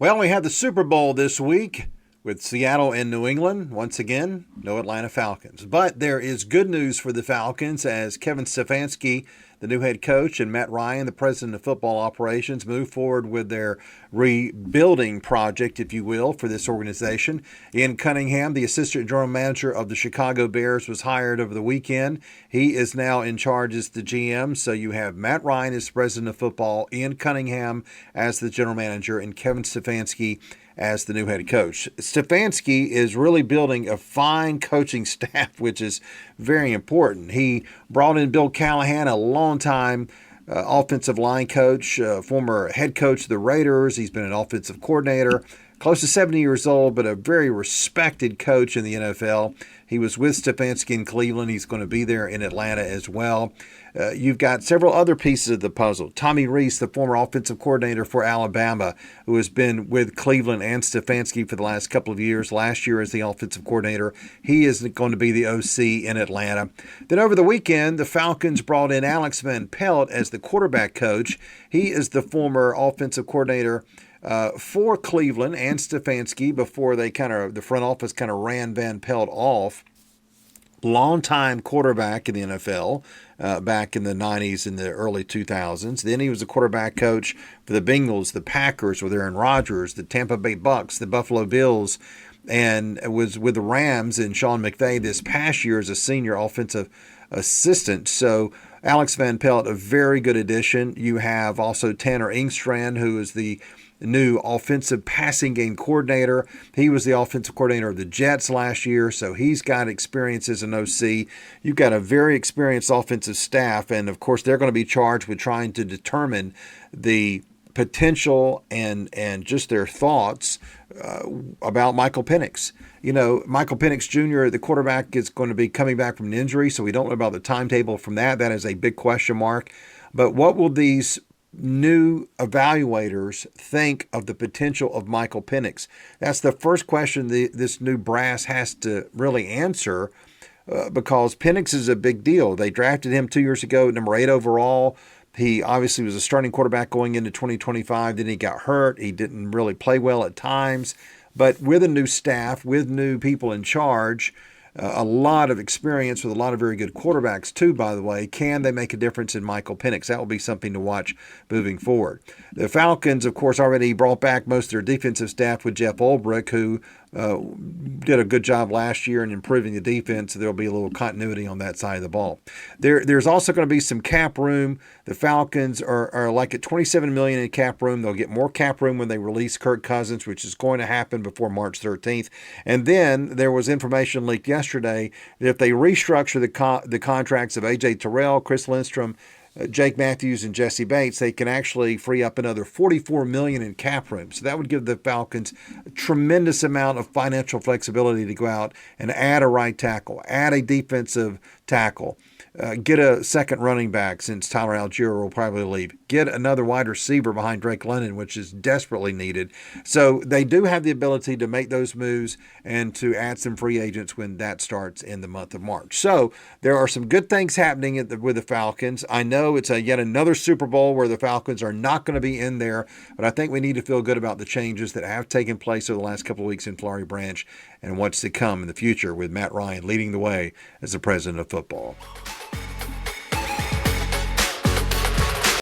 Well, we had the Super Bowl this week with Seattle and New England. Once again, no Atlanta Falcons. But there is good news for the Falcons as Kevin Stefanski, the new head coach, and Matt Ryan, the president of football operations, move forward with their rebuilding project, if you will, for this organization. Ian Cunningham, the assistant general manager of the Chicago Bears, was hired over the weekend. He is now in charge as the GM. So you have Matt Ryan as president of football, Ian Cunningham as the general manager, and Kevin Stefanski as the new head coach. Stefanski is really building a fine coaching staff, which is very important. He brought in Bill Callahan, a long-time offensive line coach, former head coach of the Raiders. He's been an offensive coordinator, close to 70 years old, but a very respected coach in the NFL. He was with Stefanski in Cleveland. He's going to be there in Atlanta as well. You've got several other pieces of the puzzle. Tommy Rees, the former offensive coordinator for Alabama, who has been with Cleveland and Stefanski for the last couple of years. Last year as the offensive coordinator. He is going to be the OC in Atlanta. Then over the weekend, the Falcons brought in Alex Van Pelt as the quarterback coach. He is the former offensive coordinator for Cleveland and Stefanski before the front office kind of ran Van Pelt off. Longtime quarterback in the NFL back in the 90s and the early 2000s. Then he was a quarterback coach for the Bengals, the Packers with Aaron Rodgers, the Tampa Bay Bucks, the Buffalo Bills, and was with the Rams and Sean McVay this past year as a senior offensive assistant. So Alex Van Pelt, a very good addition. You have also Tanner Engstrand, who is the new offensive passing game coordinator. He was the offensive coordinator of the Jets last year, so he's got experience as an OC. You've got a very experienced offensive staff, and of course they're going to be charged with trying to determine the potential and just their thoughts about Michael Penix. You know, Michael Penix Jr., the quarterback, is going to be coming back from an injury, so we don't know about the timetable from that. That is a big question mark. But what will these new evaluators think of the potential of Michael Penix? That's the first question this new brass has to really answer because Penix is a big deal. They drafted him 2 years ago, number 8 overall. He obviously was a starting quarterback going into 2025. Then he got hurt. He didn't really play well at times. But with a new staff, with new people in charge, a lot of experience with a lot of very good quarterbacks, too, by the way. Can they make a difference in Michael Penix? That will be something to watch moving forward. The Falcons, of course, already brought back most of their defensive staff with Jeff Ulbrich, who did a good job last year in improving the defense. So there'll be a little continuity on that side of the ball. There's also going to be some cap room. The Falcons are like at $27 million in cap room. They'll get more cap room when they release Kirk Cousins, which is going to happen before March 13th. And then there was information leaked yesterday that if they restructure the contracts of A.J. Terrell, Chris Lindstrom, Jake Matthews, and Jesse Bates, they can actually free up another $44 million in cap room. So that would give the Falcons a tremendous amount of financial flexibility to go out and add a right tackle, add a defensive tackle, get a second running back since Tyler Algier will probably leave, get another wide receiver behind Drake London, which is desperately needed. So they do have the ability to make those moves and to add some free agents when that starts in the month of March. So there are some good things happening with the Falcons. I know it's yet another Super Bowl where the Falcons are not going to be in there, but I think we need to feel good about the changes that have taken place over the last couple of weeks in Flowery Branch and what's to come in the future with Matt Ryan leading the way as the president of football.